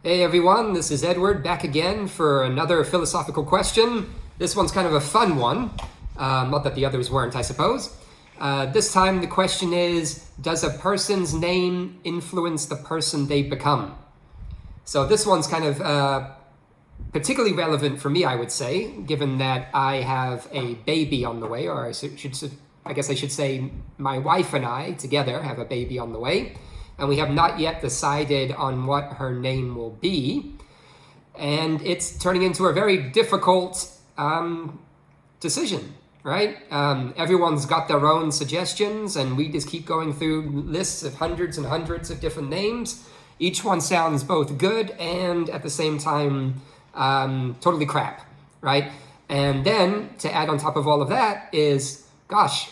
Hey everyone, this is Edward back again for another philosophical question. This one's kind of a fun one, not that the others weren't, I suppose. This time the question is, does a person's name influence the person they become? So this one's kind of particularly relevant for me, I would say, given that I have a baby on the way, or I guess I should say my wife and I together have a baby on the way. And we have not yet decided on what her name will be. And it's turning into a very difficult decision, right? Everyone's got their own suggestions, and we just keep going through lists of hundreds and hundreds of different names. Each one sounds both good and at the same time totally crap, right? And then to add on top of all of that is, gosh,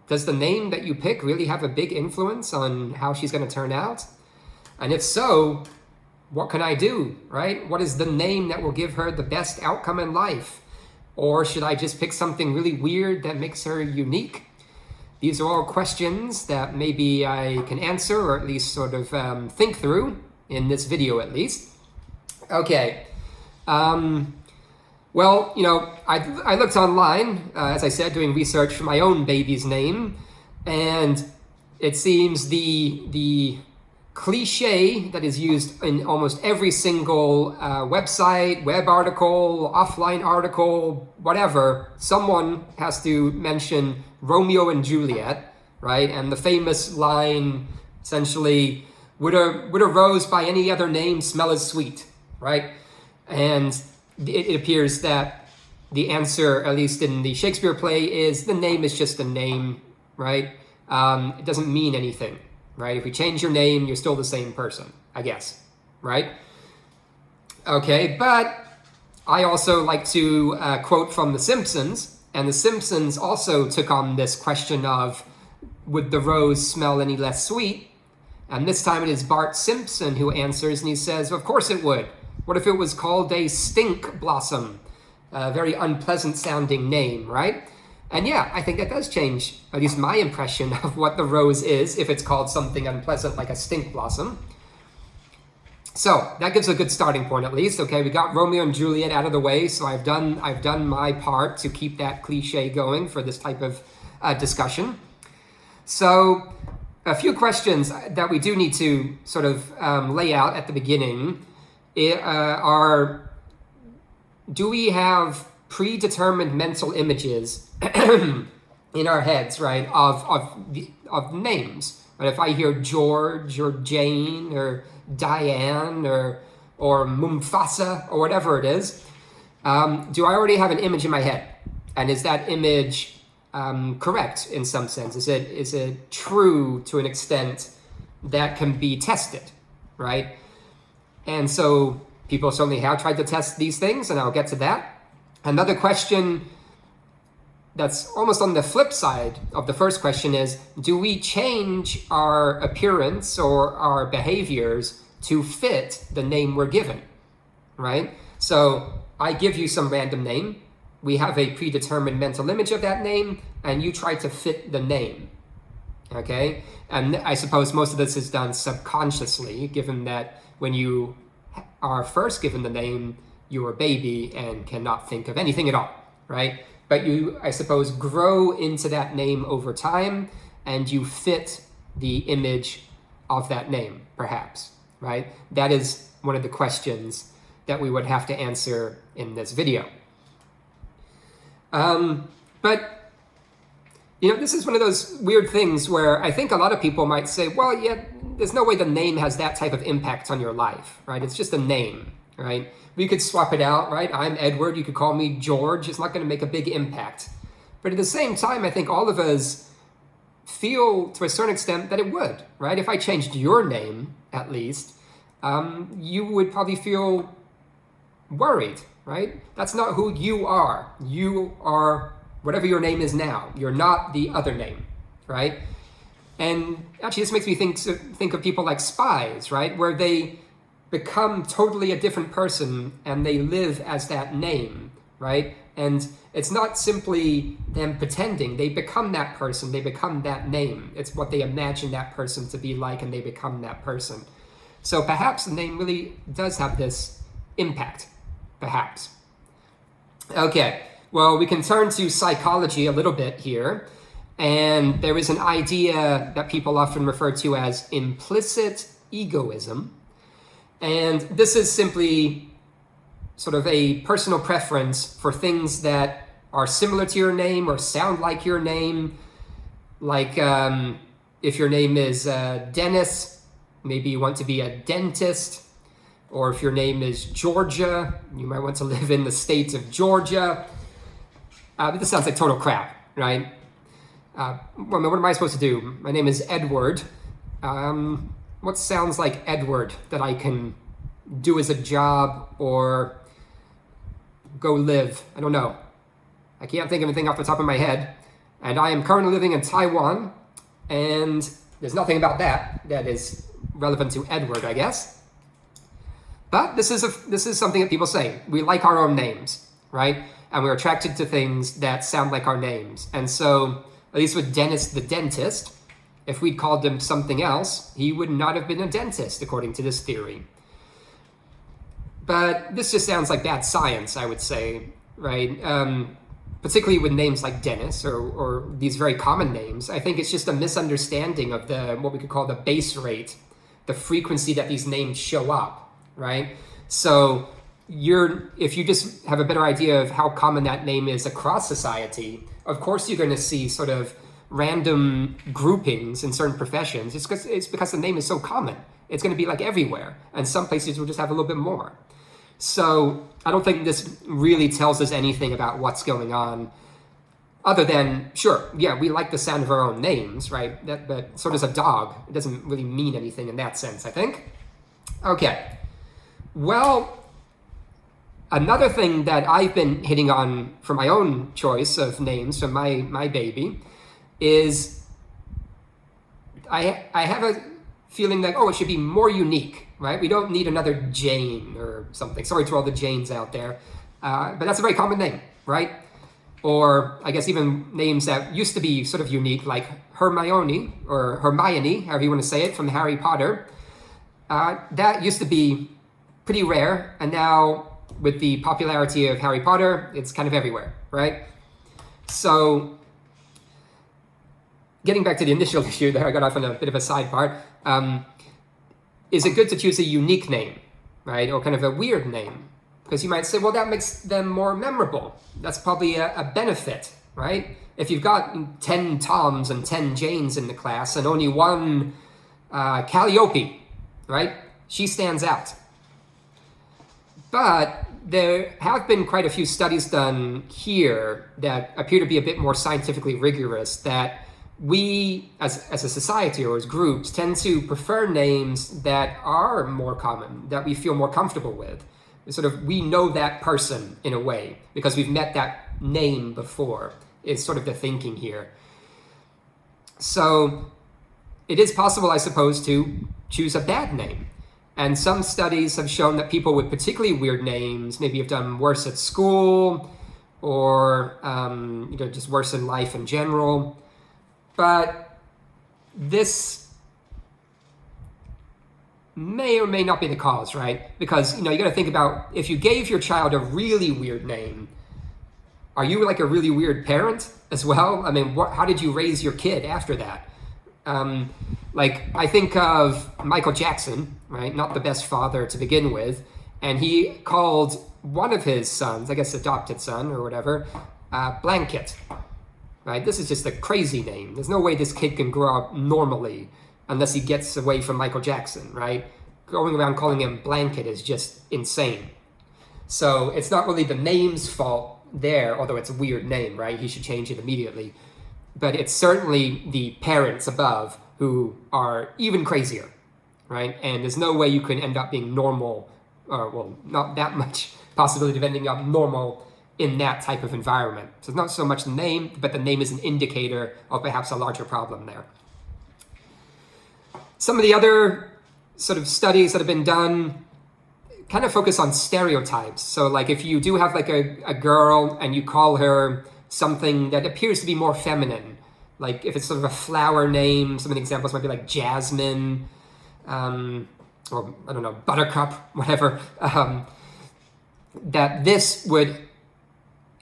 does the name that you pick really have a big influence on how she's going to turn out? And if so, what can I do, right? What is the name that will give her the best outcome in life? Or should I just pick something really weird that makes her unique? These are all questions that maybe I can answer, or at least sort of think through in this video at least. Okay. Well, I looked online, as I said, doing research for my own baby's name, and it seems the cliche that is used in almost every single website, web article, offline article, whatever, someone has to mention Romeo and Juliet, right? And the famous line, essentially, would a rose by any other name smell as sweet, right? And it appears that the answer, at least in the Shakespeare play, is the name is just a name, right? It doesn't mean anything, right? If we change your name, you're still the same person, I guess, right? Okay, but I also like to quote from The Simpsons, and The Simpsons also took on this question of, would the rose smell any less sweet? And this time it is Bart Simpson who answers, and he says, of course it would. What if it was called a stink blossom? A very unpleasant sounding name, right? And yeah, I think that does change, at least my impression of what the rose is, if it's called something unpleasant like a stink blossom. So that gives a good starting point at least. Okay, we got Romeo and Juliet out of the way, so I've done my part to keep that cliche going for this type of discussion. So a few questions that we do need to sort of lay out at the beginning are, do we have predetermined mental images in our heads, right, of names? But if I hear George or Jane or Diane or Mufasa or whatever it is, do I already have an image in my head? And is that image correct in some sense? Is it true to an extent that can be tested, right? And so people certainly have tried to test these things, and I'll get to that. Another question that's almost on the flip side of the first question is, do we change our appearance or our behaviors to fit the name we're given, right? So I give you some random name. We have a predetermined mental image of that name, and you try to fit the name, okay? And I suppose most of this is done subconsciously, given that when you are first given the name, you're a baby and cannot think of anything at all, right? But you, I suppose, grow into that name over time, and you fit the image of that name, perhaps, right? That is one of the questions that we would have to answer in this video. But this is one of those weird things where I think a lot of people might say, well, yeah, there's no way the name has that type of impact on your life, right? It's just a name, right? We could swap it out, right? I'm Edward, you could call me George. It's not going to make a big impact. But at the same time, I think all of us feel to a certain extent that it would, right? If I changed your name, at least, you would probably feel worried, right? That's not who you are. You are whatever your name is now. You're not the other name, right? And actually, this makes me think of people like spies, right? Where they become totally a different person and they live as that name, right? And it's not simply them pretending. They become that person. They become that name. It's what they imagine that person to be like, and they become that person. So perhaps the name really does have this impact. Perhaps. Okay, well, we can turn to psychology a little bit here. And there is an idea that people often refer to as implicit egoism. And this is simply sort of a personal preference for things that are similar to your name or sound like your name. Like if your name is Dennis, maybe you want to be a dentist. Or if your name is Georgia, you might want to live in the state of Georgia. But this sounds like total crap, right? What am I supposed to do? My name is Edward. What sounds like Edward that I can do as a job or go live? I don't know. I can't think of anything off the top of my head. And I am currently living in Taiwan, and there's nothing about that is relevant to Edward, I guess. But this is something that people say. We like our own names, right? And we're attracted to things that sound like our names. And so, at least with Dennis the dentist, if we'd called him something else, he would not have been a dentist, according to this theory. But this just sounds like bad science, I would say, right? Particularly with names like Dennis or these very common names. I think it's just a misunderstanding of what we could call the base rate, the frequency that these names show up. Right? So if you just have a better idea of how common that name is across society, of course you're going to see sort of random groupings in certain professions. It's because the name is so common. It's going to be like everywhere. And some places will just have a little bit more. So I don't think this really tells us anything about what's going on. Other than, sure, yeah, we like the sound of our own names, right? But so does a dog. It doesn't really mean anything in that sense, I think. Okay. Well, another thing that I've been hitting on for my own choice of names for my baby is I have a feeling that, it should be more unique, right? We don't need another Jane or something. Sorry to all the Janes out there. But that's a very common name, right? Or I guess even names that used to be sort of unique, like Hermione, or Hermione, however you want to say it, from Harry Potter. That used to be pretty rare, and now with the popularity of Harry Potter, it's kind of everywhere, right? So, getting back to the initial issue there, I got off on a bit of a side part. Is it good to choose a unique name, right? Or kind of a weird name? Because you might say, well, that makes them more memorable. That's probably a benefit, right? If you've got 10 Toms and 10 Janes in the class and only one Calliope, right? She stands out. But there have been quite a few studies done here that appear to be a bit more scientifically rigorous, that we, as a society or as groups, tend to prefer names that are more common, that we feel more comfortable with. We know that person in a way, because we've met that name before, is sort of the thinking here. So it is possible, I suppose, to choose a bad name. And some studies have shown that people with particularly weird names maybe have done worse at school or just worse in life in general. But this may or may not be the cause, right? Because, you got to think about, if you gave your child a really weird name, are you like a really weird parent as well? I mean, how did you raise your kid after that? I think of Michael Jackson, right? Not the best father to begin with. And he called one of his sons, I guess adopted son or whatever, Blanket, right? This is just a crazy name. There's no way this kid can grow up normally unless he gets away from Michael Jackson, right? Going around calling him Blanket is just insane. So it's not really the name's fault there, although it's a weird name, right? He should change it immediately. But it's certainly the parents above who are even crazier, right? And there's no way you can end up being normal, or not that much possibility of ending up normal in that type of environment. So it's not so much the name, but the name is an indicator of perhaps a larger problem there. Some of the other sort of studies that have been done kind of focus on stereotypes. So like if you do have like a girl and you call her something that appears to be more feminine, like if it's sort of a flower name, some of the examples might be like Jasmine, or or I don't know, Buttercup, whatever, that this would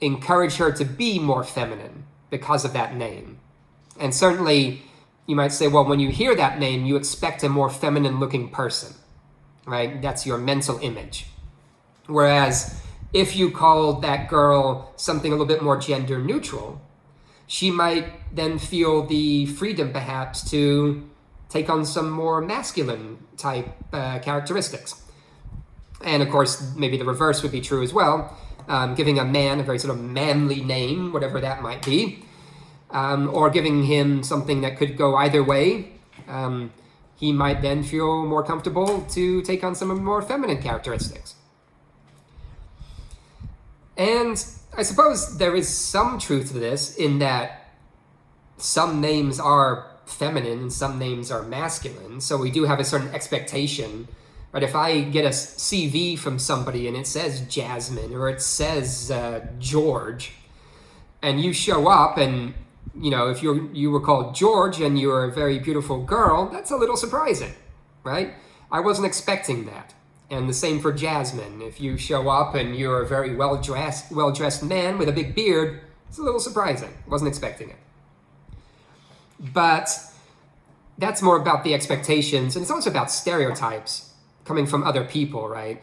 encourage her to be more feminine because of that name. And certainly you might say, well, when you hear that name, you expect a more feminine looking person, right? That's your mental image. Whereas if you called that girl something a little bit more gender neutral, she might then feel the freedom perhaps to take on some more masculine type characteristics. And of course, maybe the reverse would be true as well. Giving a man a very sort of manly name, whatever that might be, or giving him something that could go either way, he might then feel more comfortable to take on some more feminine characteristics. And I suppose there is some truth to this in that some names are feminine and some names are masculine. So we do have a certain expectation, right? If I get a CV from somebody and it says Jasmine or it says George, and you show up and, you know, if you were called George and you're a very beautiful girl, that's a little surprising, right? I wasn't expecting that. And the same for Jasmine. If you show up and you're a very well-dressed man with a big beard, it's a little surprising. Wasn't expecting it. But that's more about the expectations, and it's also about stereotypes coming from other people, right?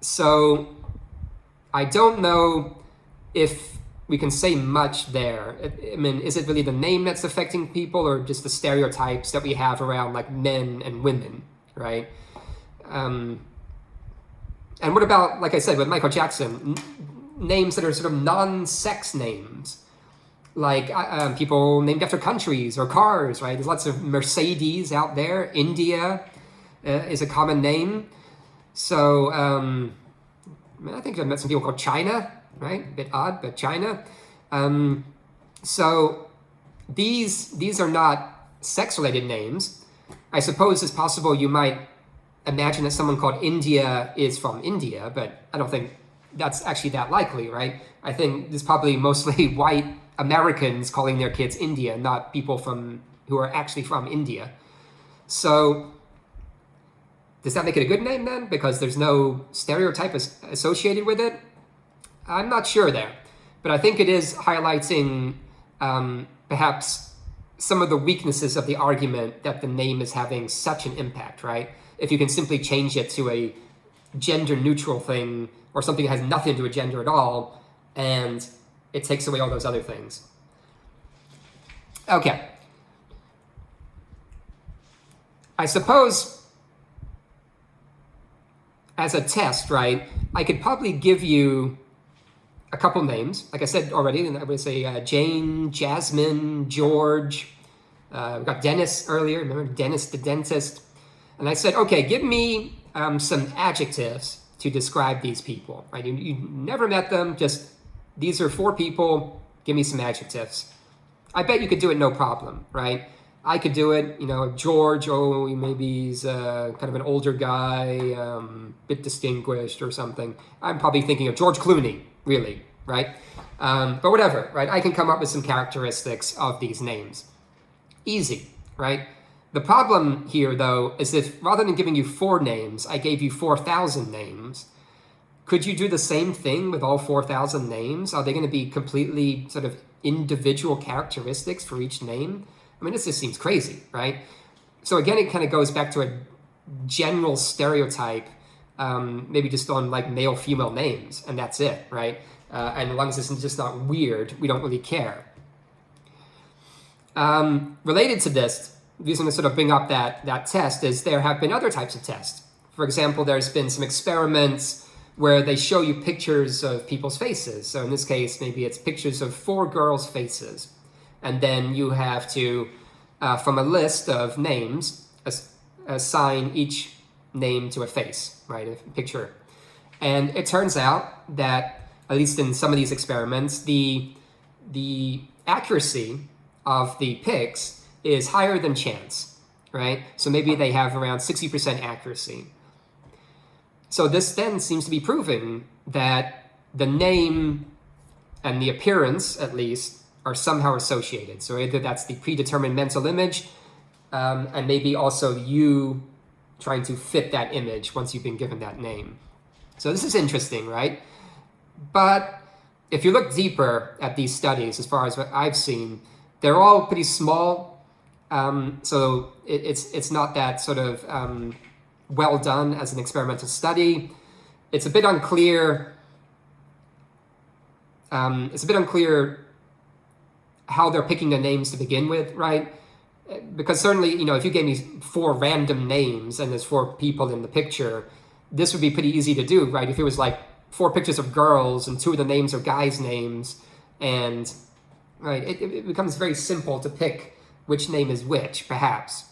So I don't know if we can say much there. I mean, is it really the name that's affecting people or just the stereotypes that we have around like men and women, right? And what about, like I said, with Michael Jackson, names that are sort of non-sex names, like people named after countries or cars, right? There's lots of Mercedes out there. India is a common name. So I think I've met some people called China, right? A bit odd, but China. So these are not sex-related names. I suppose it's possible you might imagine that someone called India is from India, but I don't think that's actually that likely, right? I think there's probably mostly white Americans calling their kids India, not people who are actually from India. So does that make it a good name then? Because there's no stereotype associated with it? I'm not sure there, but I think it is highlighting perhaps some of the weaknesses of the argument that the name is having such an impact, right? If you can simply change it to a gender neutral thing or something that has nothing to do with gender at all, and it takes away all those other things. Okay. I suppose as a test, right, I could probably give you a couple names. Like I said already, and I would say Jane, Jasmine, George. We got Dennis earlier. Remember Dennis the dentist? And I said, okay, give me some adjectives to describe these people. Right? You never met them, just these are 4 people, give me some adjectives. I bet you could do it no problem, right? I could do it, George, maybe he's kind of an older guy, bit distinguished or something. I'm probably thinking of George Clooney, really, right? But whatever, right? I can come up with some characteristics of these names. Easy, right? The problem here, though, is if rather than giving you 4 names, I gave you 4,000 names, could you do the same thing with all 4,000 names? Are they going to be completely sort of individual characteristics for each name? I mean, this just seems crazy, right? So again, it kind of goes back to a general stereotype, maybe just on like male-female names, and that's it, right? And as long as it's just not weird, we don't really care. Related to this, the reason to sort of bring up that test is there have been other types of tests. For example, there's been some experiments where they show you pictures of people's faces. So in this case, maybe it's pictures of 4 girls' faces. And then you have to, from a list of names, assign each name to a face, right? A picture. And it turns out that, at least in some of these experiments, the accuracy of the picks is higher than chance, right? So maybe they have around 60% accuracy. So this then seems to be proving that the name and the appearance, at least, are somehow associated. So either that's the predetermined mental image, and maybe also you trying to fit that image once you've been given that name. So this is interesting, right? But if you look deeper at these studies, as far as what I've seen, they're all pretty small. So it's not that sort of well done as an experimental study. It's a bit unclear. It's a bit unclear how they're picking the names to begin with, right? Because certainly, if you gave me 4 random names and there's 4 people in the picture, this would be pretty easy to do, right? If it was like 4 pictures of girls and 2 of the names are guys' names, and right, it becomes very simple to pick which name is which, perhaps.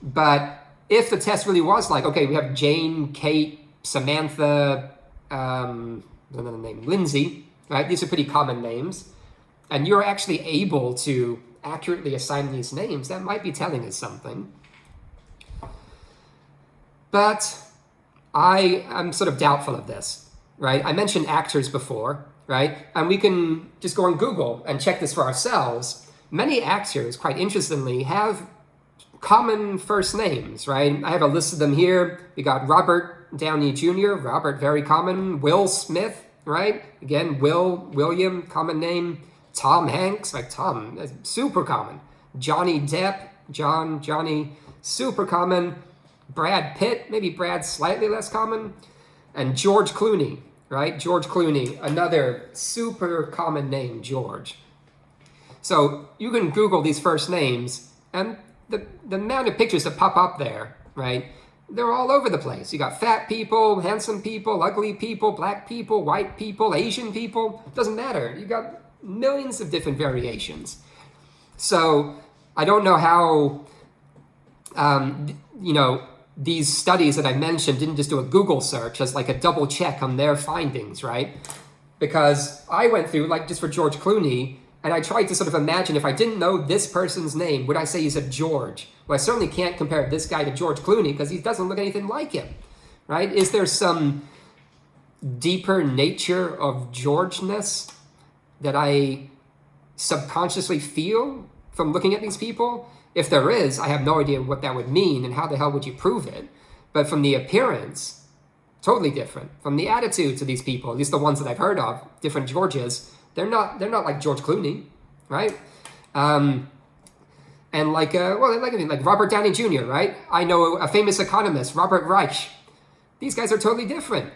But if the test really was like, okay, we have Jane, Kate, Samantha, another name, Lindsay, right? These are pretty common names. And you're actually able to accurately assign these names, that might be telling us something. But I'm sort of doubtful of this, right? I mentioned actors before, right? And we can just go on Google and check this for ourselves. Many actors, quite interestingly, have common first names, right? I have a list of them here. We got Robert Downey Jr., Robert, very common. Will Smith, right? Again, William, common name. Tom Hanks, like Tom, super common. Johnny Depp, Johnny, super common. Brad Pitt, maybe Brad, slightly less common. And George Clooney, right? George Clooney, another super common name, George. So you can Google these first names, and the amount of pictures that pop up there, right? They're all over the place. You got fat people, handsome people, ugly people, black people, white people, Asian people. Doesn't matter. You got millions of different variations. So I don't know how, these studies that I mentioned didn't just do a Google search as like a double check on their findings, right? Because I went through, like just for George Clooney, and I tried to sort of imagine if I didn't know this person's name, would I say he's a George? Well, I certainly can't compare this guy to George Clooney because he doesn't look anything like him, right? Is there some deeper nature of Georgeness that I subconsciously feel from looking at these people? If there is, I have no idea what that would mean and how the hell would you prove it. But from the appearance, totally different. From the attitudes of these people, at least the ones that I've heard of, different Georges, they're not like George Clooney, right? And like Robert Downey Jr., right? I know a famous economist, Robert Reich. These guys are totally different.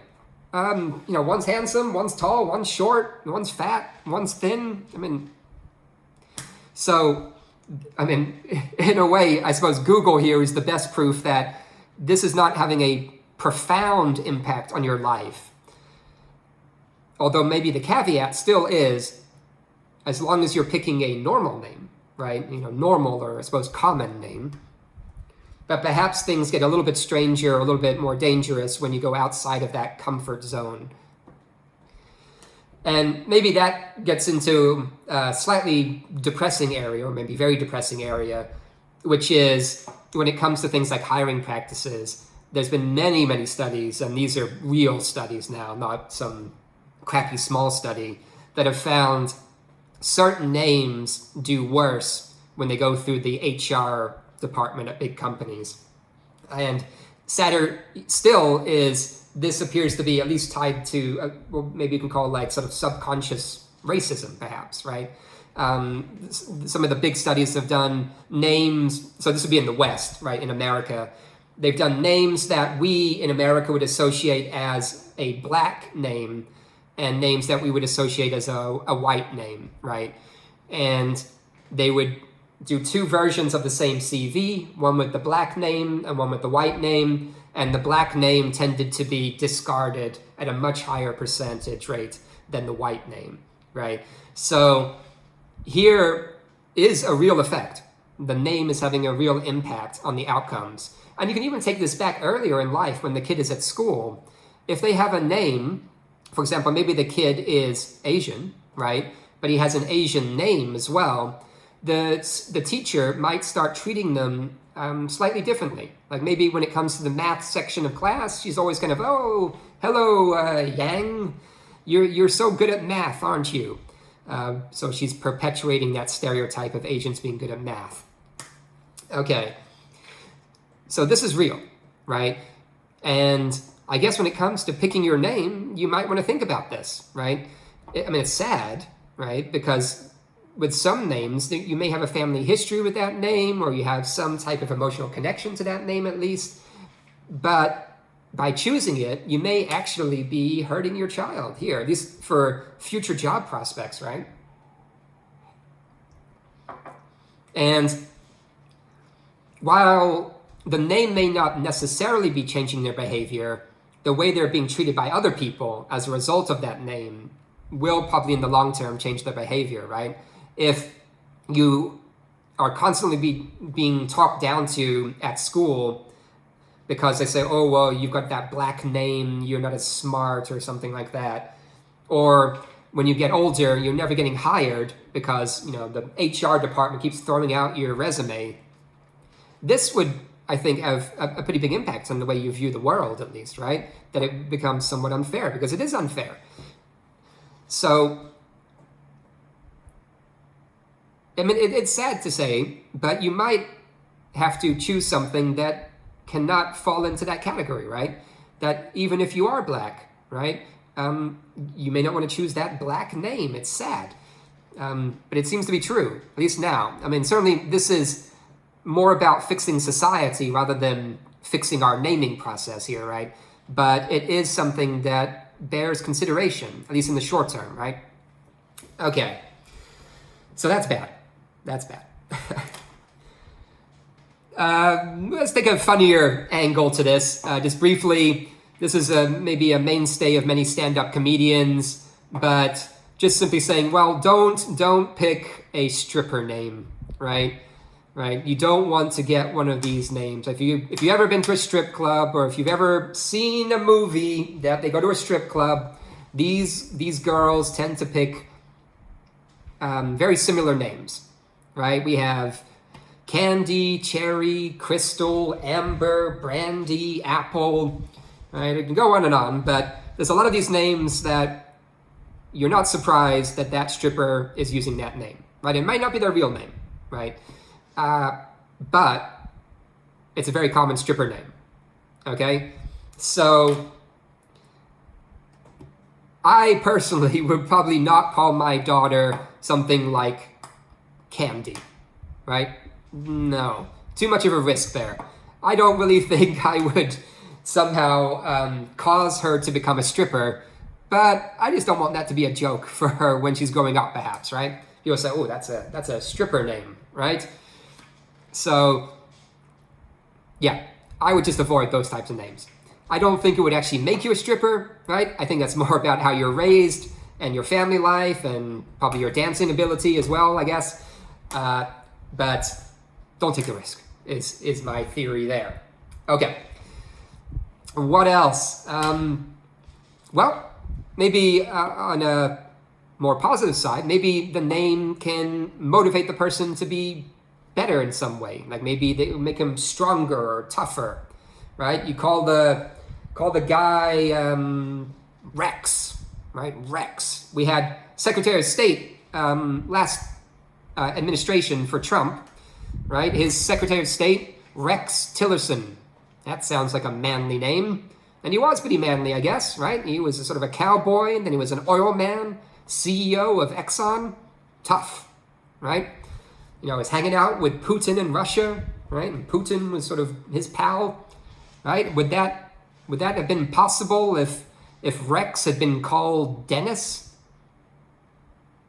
One's handsome, one's tall, one's short, one's fat, one's thin. In a way, I suppose Google here is the best proof that this is not having a profound impact on your life. Although maybe the caveat still is, as long as you're picking a normal name, right? Normal, or I suppose common name. But perhaps things get a little bit stranger, a little bit more dangerous when you go outside of that comfort zone. And maybe that gets into a slightly depressing area, or maybe very depressing area, which is when it comes to things like hiring practices. There's been many, many studies, and these are real studies now, not some crappy small study, that have found certain names do worse when they go through the HR department at big companies. And sadder still is, this appears to be at least tied to, maybe you can call like sort of subconscious racism, perhaps, right? Some of the big studies have done names, so this would be in the West, right, in America. They've done names that we in America would associate as a black name, and names that we would associate as a white name, right? And they would do 2 versions of the same CV, one with the black name and one with the white name, and the black name tended to be discarded at a much higher percentage rate than the white name, right? So here is a real effect. The name is having a real impact on the outcomes. And you can even take this back earlier in life when the kid is at school. If they have a name, for example, maybe the kid is Asian, right? But he has an Asian name as well. The teacher might start treating them slightly differently. Like maybe when it comes to the math section of class, she's always kind of, oh, hello, Yang. You're so good at math, aren't you? So she's perpetuating that stereotype of Asians being good at math. Okay. So this is real. right? And I guess when it comes to picking your name, you might want to think about this, right? I mean, it's sad, right? Because with some names, you may have a family history with that name, or you have some type of emotional connection to that name at least. But by choosing it, you may actually be hurting your child here, at least for future job prospects, right? And while the name may not necessarily be changing their behavior, the way they're being treated by other people as a result of that name will probably in the long term change their behavior, right? If you are constantly being talked down to at school because they say, oh, well, you've got that black name, you're not as smart or something like that. Or when you get older, you're never getting hired because, the HR department keeps throwing out your resume. This would, I think, have a pretty big impact on the way you view the world, at least, right? That it becomes somewhat unfair, because it is unfair. So, I mean, it's sad to say, but you might have to choose something that cannot fall into that category, right? That even if you are black, right, you may not want to choose that black name. It's sad. But it seems to be true, at least now. I mean, certainly this is more about fixing society rather than fixing our naming process here, right? But it is something that bears consideration, at least in the short term, right? Okay. So that's bad. That's bad. Let's take a funnier angle to this. Just briefly, this is maybe a mainstay of many stand-up comedians, but just simply saying, well, don't pick a stripper name, right? Right? You don't want to get one of these names. If you've ever been to a strip club, or if you've ever seen a movie that they go to a strip club, these girls tend to pick very similar names, right? We have Candy, Cherry, Crystal, Amber, Brandy, Apple, right? It can go on, but there's a lot of these names that you're not surprised that stripper is using that name, right? It might not be their real name, right? But it's a very common stripper name, okay? So I personally would probably not call my daughter something like Candy, right? No, too much of a risk there. I don't really think I would somehow cause her to become a stripper, but I just don't want that to be a joke for her when she's growing up, perhaps, right? You'll say, oh, that's a stripper name, right? So, yeah, I would just avoid those types of names. I don't think it would actually make you a stripper, right? I think that's more about how you're raised and your family life and probably your dancing ability as well, I guess. But don't take the risk, is my theory there. Okay. What else? Well, maybe on a more positive side, maybe the name can motivate the person to be better in some way. Like maybe they make him stronger or tougher, right? You call the guy Rex, right? Rex. We had Secretary of State last administration for Trump, right? His Secretary of State, Rex Tillerson. That sounds like a manly name. And he was pretty manly, I guess, right? He was a sort of a cowboy, and then he was an oil man, CEO of Exxon. Tough, right? Was hanging out with Putin in Russia, right? And Putin was sort of his pal, right? Would that have been possible if Rex had been called Dennis?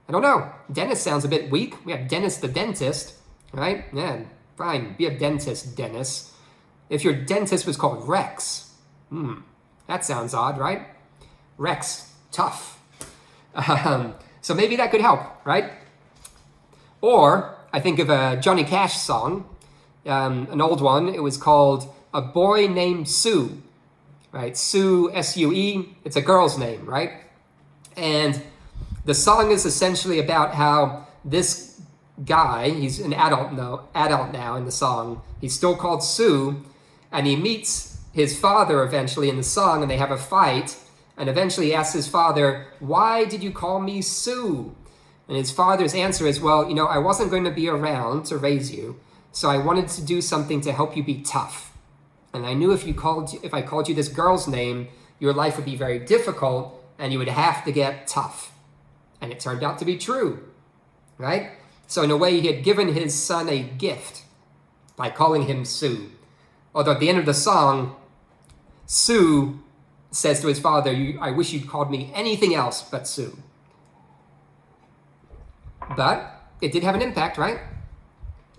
I don't know. Dennis sounds a bit weak. We have Dennis the dentist, right? Yeah, fine. Be a dentist, Dennis. If your dentist was called Rex, that sounds odd, right? Rex, tough. So maybe that could help, right? Or I think of a Johnny Cash song, an old one. It was called A Boy Named Sue, right? Sue, S-U-E. It's a girl's name, right? And the song is essentially about how this guy, he's an adult now in the song, he's still called Sue, and he meets his father eventually in the song, and they have a fight, and eventually he asks his father, why did you call me Sue? And his father's answer is, well, I wasn't going to be around to raise you, so I wanted to do something to help you be tough. And I knew if I called you this girl's name, your life would be very difficult and you would have to get tough. And it turned out to be true, right? So in a way, he had given his son a gift by calling him Sue. Although at the end of the song, Sue says to his father, I wish you'd called me anything else but Sue. But it did have an impact, right?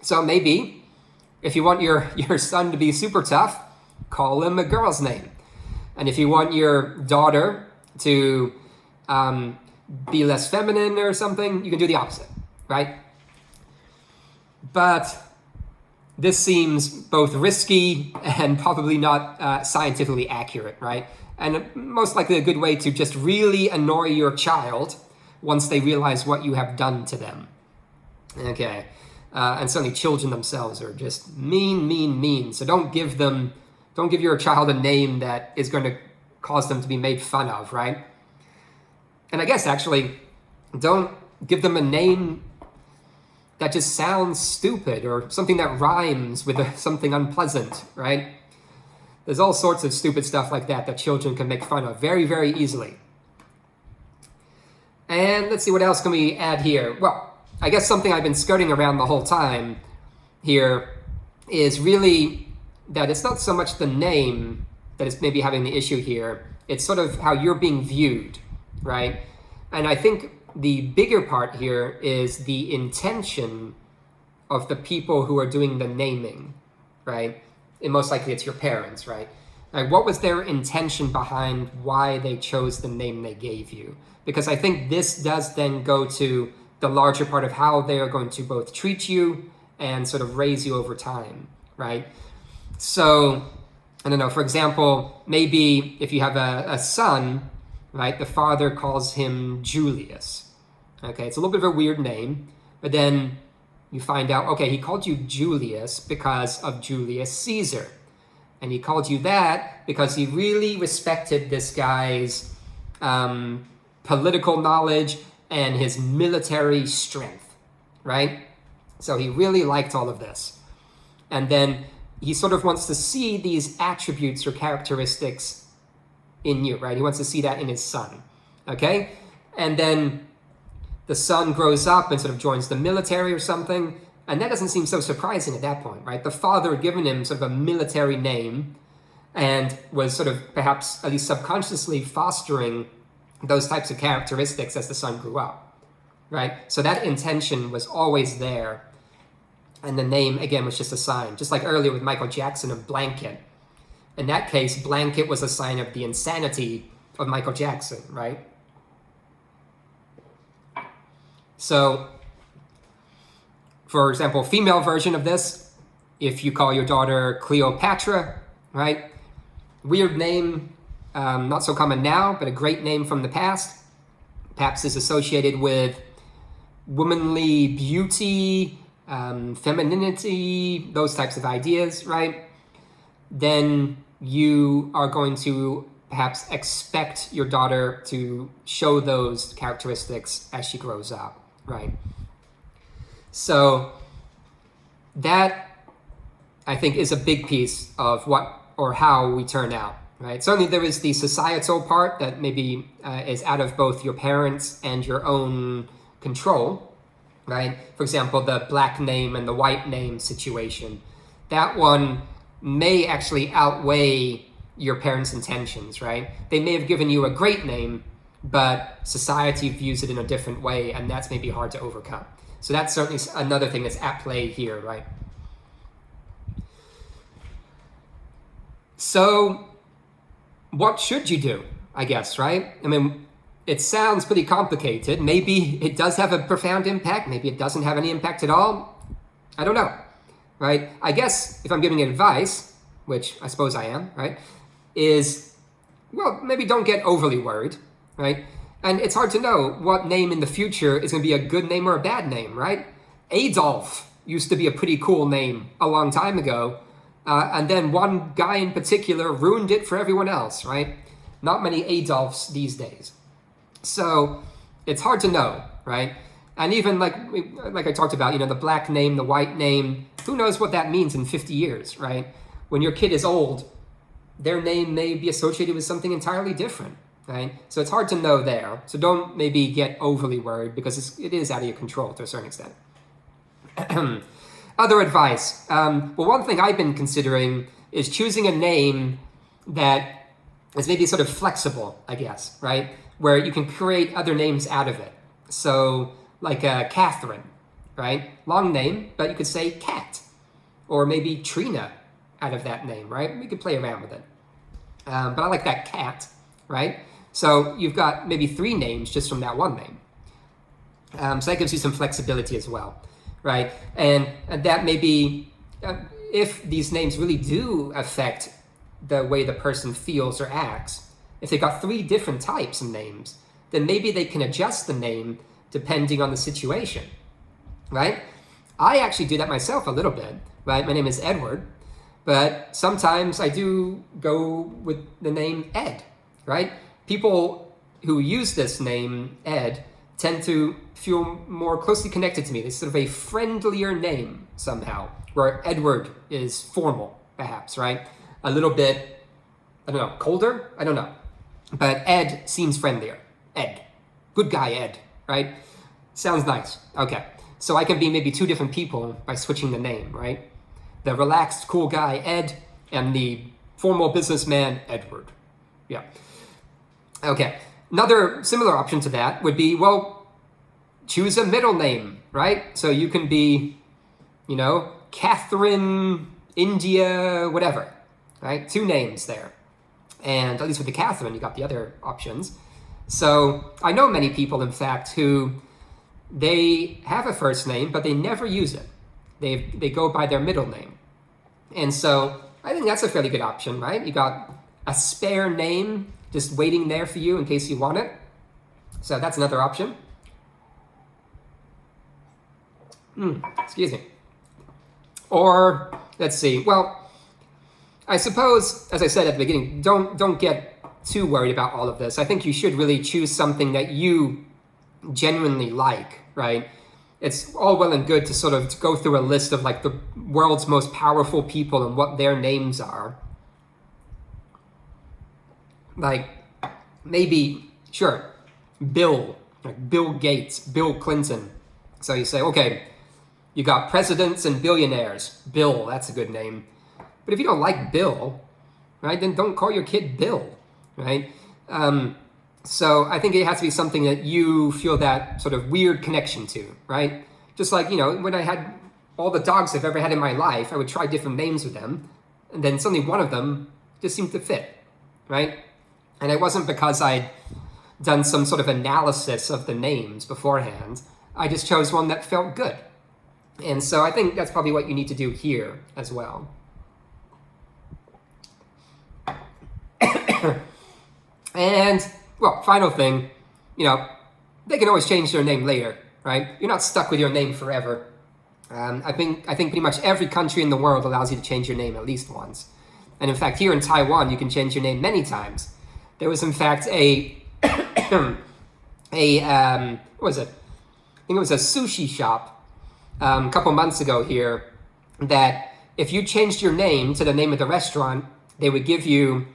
So maybe if you want your son to be super tough, call him a girl's name. And if you want your daughter to be less feminine or something, you can do the opposite, right? But this seems both risky and probably not scientifically accurate, right? And most likely a good way to just really annoy your child once they realize what you have done to them. Okay. And certainly children themselves are just mean. So don't give your child a name that is going to cause them to be made fun of, right? And I guess actually, don't give them a name that just sounds stupid or something that rhymes with something unpleasant, right? There's all sorts of stupid stuff like that children can make fun of very, very easily. And let's see, what else can we add here? Well, I guess something I've been skirting around the whole time here is really that it's not so much the name that is maybe having the issue here. It's sort of how you're being viewed, right? And I think the bigger part here is the intention of the people who are doing the naming, right? And most likely it's your parents, right? Like, what was their intention behind why they chose the name they gave you? Because I think this does then go to the larger part of how they are going to both treat you and sort of raise you over time, right? So, I don't know, for example, maybe if you have a son, right, the father calls him Julius. Okay, it's a little bit of a weird name, but then you find out, okay, he called you Julius because of Julius Caesar. And he called you that because he really respected this guy's political knowledge and his military strength, right? So he really liked all of this. And then he sort of wants to see these attributes or characteristics in you, right? He wants to see that in his son, okay? And then the son grows up and sort of joins the military or something, and that doesn't seem so surprising at that point, right? The father had given him sort of a military name and was sort of perhaps at least subconsciously fostering those types of characteristics as the son grew up, right? So that intention was always there. And the name, again, was just a sign. Just like earlier with Michael Jackson and Blanket. In that case, Blanket was a sign of the insanity of Michael Jackson, right? So, for example, female version of this, if you call your daughter Cleopatra, right? Weird name, not so common now, but a great name from the past. Perhaps is associated with womanly beauty, femininity, those types of ideas, right? Then you are going to perhaps expect your daughter to show those characteristics as she grows up, right? So that, I think, is a big piece of what or how we turn out, right? Certainly there is the societal part that maybe is out of both your parents and your own control, right? For example, the black name and the white name situation. That one may actually outweigh your parents' intentions, right? They may have given you a great name, but society views it in a different way, and that's maybe hard to overcome. So that's certainly another thing that's at play here, right? So what should you do, I guess, right? I mean, it sounds pretty complicated. Maybe it does have a profound impact. Maybe it doesn't have any impact at all. I don't know, right? I guess if I'm giving advice, which I suppose I am, right, is, well, maybe don't get overly worried, right? And it's hard to know what name in the future is going to be a good name or a bad name, right? Adolf used to be a pretty cool name a long time ago. And then one guy in particular ruined it for everyone else, right? Not many Adolfs these days. So it's hard to know, right? And even like I talked about, the black name, the white name, who knows what that means in 50 years, right? when your kid is old, their name may be associated with something entirely different, right? So it's hard to know there. So don't maybe get overly worried because it is out of your control to a certain extent. Other advice. Well, one thing I've been considering is choosing a name that is maybe sort of flexible, I guess, right? Where you can create other names out of it. So like Catherine, right? Long name, but you could say Cat. Or maybe Trina out of that name, right? We could play around with it. But I like that Cat, right? So you've got maybe 3 names just from that one name. So that gives you some flexibility as well, right? And that may be, if these names really do affect the way the person feels or acts, if they've got 3 different types of names, then maybe they can adjust the name depending on the situation, right? I actually do that myself a little bit, right? My name is Edward, but sometimes I do go with the name Ed, right? People who use this name, Ed, tend to feel more closely connected to me. It's sort of a friendlier name somehow, where Edward is formal, perhaps, right? A little bit, I don't know, colder? I don't know. But Ed seems friendlier. Ed. Good guy, Ed, right? Sounds nice. Okay. So I can be maybe 2 different people by switching the name, right? The relaxed, cool guy, Ed, and the formal businessman, Edward. Yeah. Okay. Another similar option to that would be, well, choose a middle name, right? So you can be, Catherine, India, whatever, right? 2 names there. And at least with the Catherine, you got the other options. So I know many people, in fact, who they have a first name, but they never use it. They go by their middle name. And so I think that's a fairly good option, right? You got a spare name just waiting there for you in case you want it. So that's another option. Excuse me. Or, let's see, well, I suppose, as I said at the beginning, don't get too worried about all of this. I think you should really choose something that you genuinely like, right? It's all well and good to sort of go through a list of like the world's most powerful people and what their names are. Like, maybe, sure, Bill, like Bill Gates, Bill Clinton. So you say, okay, you got presidents and billionaires. Bill, that's a good name. But if you don't like Bill, right, then don't call your kid Bill, right? So I think it has to be something that you feel that sort of weird connection to, right? Just like, when I had all the dogs I've ever had in my life, I would try different names with them. And then suddenly one of them just seemed to fit, right? And it wasn't because I'd done some sort of analysis of the names beforehand. I just chose one that felt good. And so I think that's probably what you need to do here as well. And, well, final thing, they can always change their name later, right? You're not stuck with your name forever. I think pretty much every country in the world allows you to change your name at least once. And in fact, here in Taiwan, you can change your name many times. There was, in fact, what was it? I think it was a sushi shop a couple months ago here that if you changed your name to the name of the restaurant, they would give you,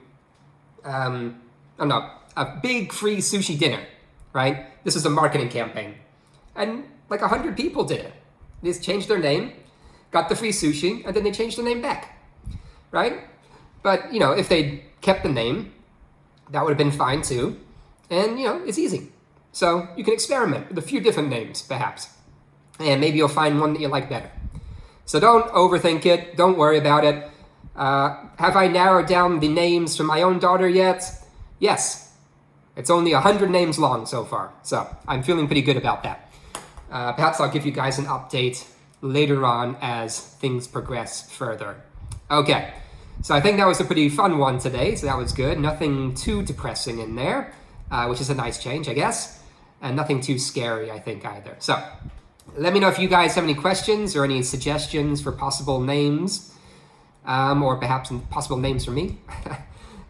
a big free sushi dinner, right? This was a marketing campaign. And like 100 people did it. They just changed their name, got the free sushi, and then they changed the name back, right? But, if they kept the name, that would have been fine too. And, it's easy. So you can experiment with a few different names, perhaps. And maybe you'll find one that you like better. So don't overthink it. Don't worry about it. Have I narrowed down the names for my own daughter yet? Yes. It's only 100 names long so far. So I'm feeling pretty good about that. Perhaps I'll give you guys an update later on as things progress further. Okay. So I think that was a pretty fun one today. So that was good. Nothing too depressing in there, which is a nice change, I guess. And nothing too scary, I think, either. So let me know if you guys have any questions or any suggestions for possible names, or perhaps possible names for me.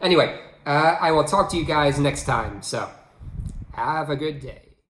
Anyway, I will talk to you guys next time. So have a good day.